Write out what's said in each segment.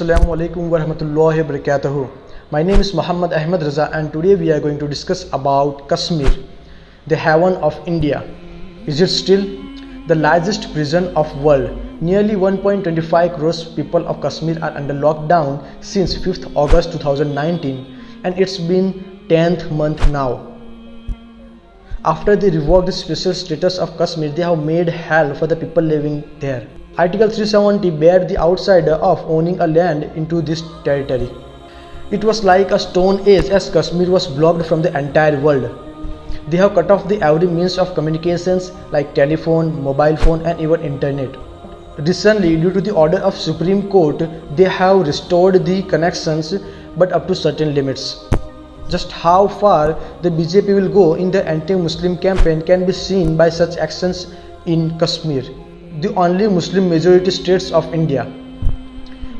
Assalamu alaikum wa rahmatullahi wa barakatuhu. My name is Muhammad Ahmed Raza and today we are going to discuss about Kashmir, the heaven of India. Is it still the largest prison of world? Nearly 1.25 crores people of Kashmir are under lockdown since 5th August 2019 and it's been 10th month now. After they revoked the special status of Kashmir, they have made hell for the people living there. Article 370 barred the outsider of owning a land into this territory. It was like a stone age as Kashmir was blocked from the entire world. They have cut off the every means of communications like telephone, mobile phone and even internet. Recently, due to the order of Supreme Court, they have restored the connections but up to certain limits. Just how far the BJP will go in the anti-Muslim campaign can be seen by such actions in Kashmir, the only Muslim majority states of India.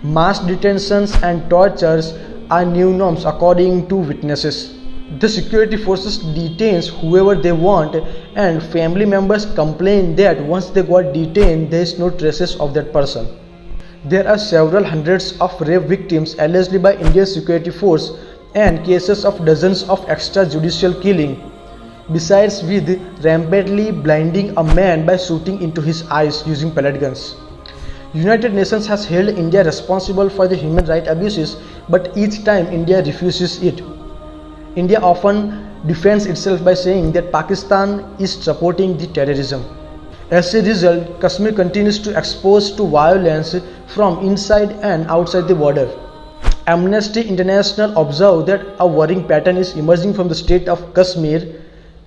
Mass detentions and tortures are new norms according to witnesses. The security forces detains whoever they want and family members complain that once they got detained there is no traces of that person. There are several hundreds of rape victims allegedly by Indian security force and cases of dozens of extrajudicial killing. Besides with rampantly blinding a man by shooting into his eyes using pellet guns. United Nations has held India responsible for the human rights abuses, but each time India refuses it. India often defends itself by saying that Pakistan is supporting the terrorism. As a result, Kashmir continues to expose to violence from inside and outside the border. Amnesty International observed that a worrying pattern is emerging from the state of Kashmir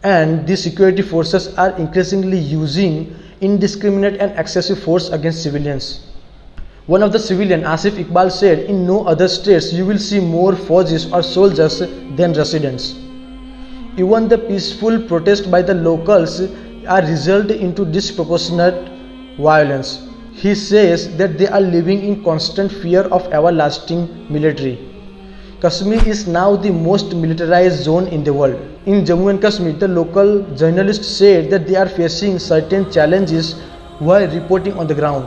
and the security forces are increasingly using indiscriminate and excessive force against civilians. One of the civilian, Asif Iqbal, said, "In no other states you will see more Faujis or soldiers than residents." Even the peaceful protest by the locals are result into disproportionate violence. He says that they are living in constant fear of everlasting military. Kashmir is now the most militarized zone in the world. In Jammu and Kashmir, the local journalists said that they are facing certain challenges while reporting on the ground.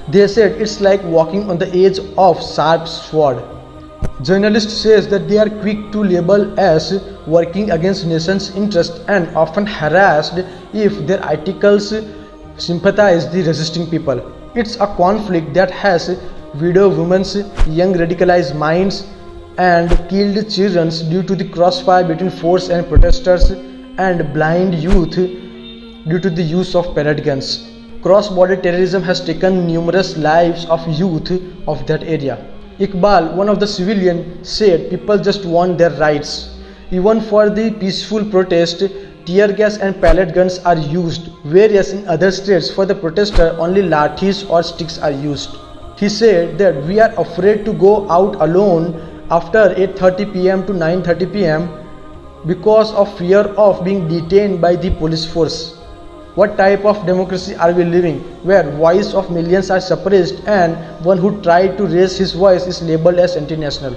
They said it's like walking on the edge of sharp sword. Journalist says that they are quick to label as working against nation's interest and often harassed if their articles sympathize the resisting people. It's a conflict that has widowed women's young radicalized minds and killed children due to the crossfire between force and protesters and blind youth due to the use of pellet guns. Cross-border terrorism has taken numerous lives of youth of that area. Iqbal, one of the civilians, said people just want their rights. Even for the peaceful protest, tear gas and pellet guns are used, whereas in other states for the protester only lathis or sticks are used. He said that we are afraid to go out alone after 8:30 p.m. to 9:30 p.m. because of fear of being detained by the police force. What type of democracy are we living where voice of millions are suppressed and one who tried to raise his voice is labeled as anti-national?